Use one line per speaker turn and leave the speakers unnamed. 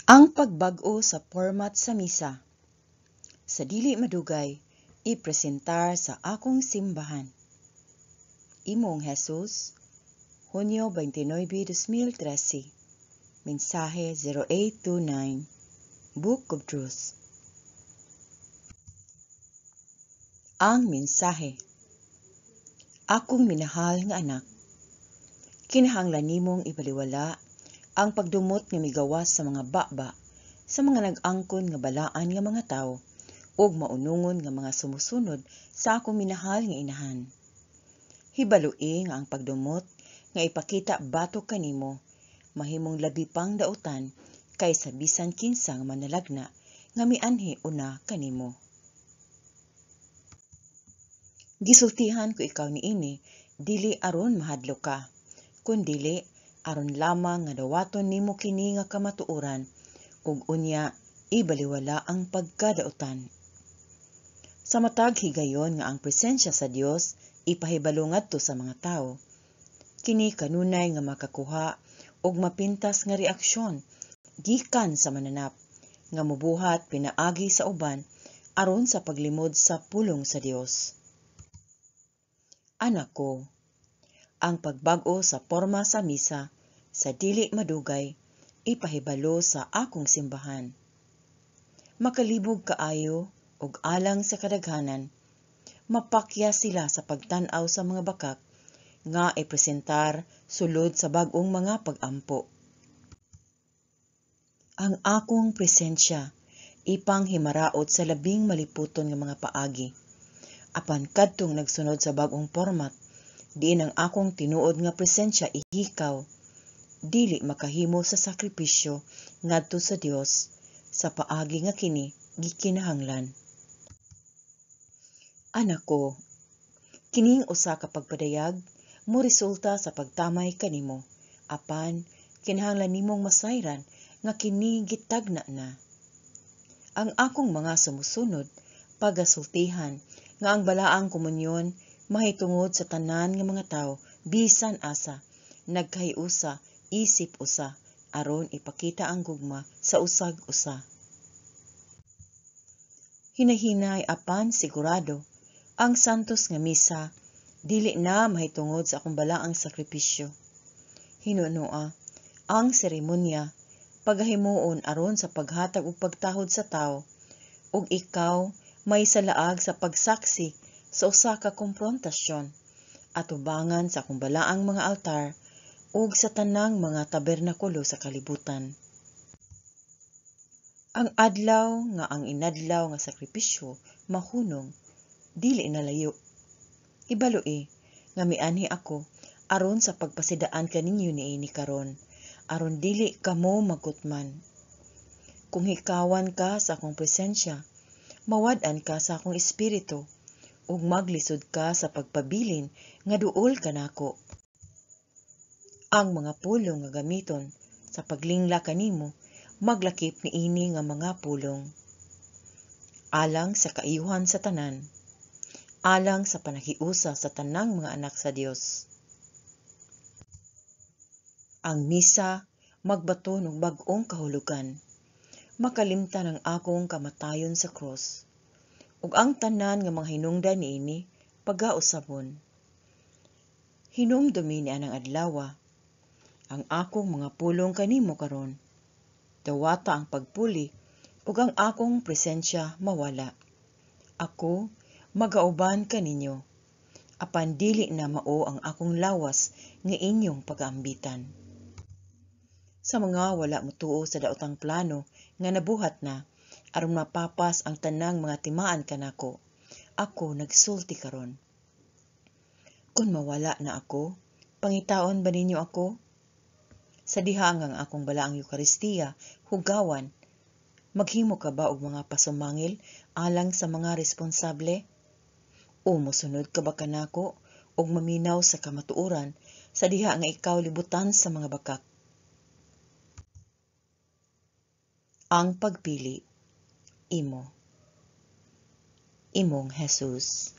Ang pagbag-o sa format sa misa. Sa dili madugay, ipresentar sa akong simbahan. Imong Jesus, Hunyo 29, 2013. Mensahe 0829. Book of Truth. Ang mensahe. Akong minahal nga anak, kinahanglan nimong ibaliwala ang pagdumot nga migawas sa mga baba, sa mga nag-angkon nga balaan nga mga tawo, ug maunungon nga mga sumusunod sa akong minahal nga inahan. Hibalui nga ang pagdumot nga ipakita batok kanimo mahimong labi pang dautan kaysa bisan kinsa nga manalagna nga mianhi una kanimo. Gisultihan ko ikaw niini dili aron mahadlok ka, kundili aron lamang nga dawaton nimo kini nga kamatuoran ug unya ibaliwala ang pagkadautan. Sa matag higayon nga ang presensya sa Dios ipahibalo ngadto sa mga tawo, kini kanunay nga makakuha og mapintas nga reaksyon gikan sa mananap nga mobuhat pinaagi sa uban aron sa paglimod sa pulong sa Dios. Anak ko, ang pagbag-o sa porma sa misa sa dili madugay ipahibalo sa akong simbahan. Makalibog kaayo ug alang sa kadaghanan, mapakya sila sa pagtan-aw sa mga bakak nga ipresentar sulod sa bag-ong mga pag-ampo. Ang akong presensya ipang himaraot sa labing maliputon nga mga paagi. Apan kadtong nagsunod sa bag-ong format, diin ang akong tinuod nga presensya ihikaw, dili makahimo sa sakripisyo ngadto sa Dios sa paagi nga kini gikinahanglan. Anak ko, kining usa ka pagpadayag mo resulta sa pagtamay kanimo, apan kinahanglan nimong masayran nga kini gitagna na. Ang akong mga sumusunod pagasultihan nga ang balaang komunyon mahitungod sa tanan nga mga tawo bisan asa nagkahiusa isip usa aron ipakita ang gugma sa usag-usa. Hinahinay apan sigurado ang santos nga misa dili na mahitungod sa akong balaang sakripisyo. Hinunoa ang seremonya pagahimuon aron sa paghatag og pagtahod sa tawo ug ikaw may salaag sa pagsaksi sa usa ka komprontasyon atubangan sa akong balaang mga altar ug sa tanang mga tabernakulo sa kalibutan. Ang adlaw nga ang inadlaw nga sakripisyo mahunong dili nalayo. Ibaloi nga mianhi ako aron sa pagpasidaan kaninyo niini karon aron dili kamo magkutman. Kung hikawan ka sa akong presensya, mawad-an ka sa akong espiritu ug maglisod ka sa pagpabilin nga duol kanako. Ang mga pulong nga gamiton sa paglingla kanimo maglakip niini nga mga pulong alang sa kaayuhan sa tanan, alang sa panahiusa sa tanang mga anak sa Dios. Ang misa magbaton og bag-ong kahulugan, makalimtan ang akong kamatayon sa cross, ug ang tanan nga mga hinungdan niini pagausabon. Hinumdumi ni anang adlaw ang akong mga pulong kanimo karon. Dawata ang pagpuli ug ang akong presensya mawala. Ako magauban kaninyo, apan dili na mao ang akong lawas nga inyong pag-aambitan. Sa mga wala motuo sa daotang plano nga nabuhat na aron mapapas ang tanang mga timaan kanako, ako nagsulti karon. Kung mawala na ako, pangitaon ba ninyo ako? Sa diha ang akong balaang Eucharistia, hugawan, maghimo ka ba og mga pasumangil alang sa mga responsable? O mosunod ka ba kanako og maminaw sa kamatuoran sa diha nga ikaw libutan sa mga bakak? Ang pagpili, imong Jesus.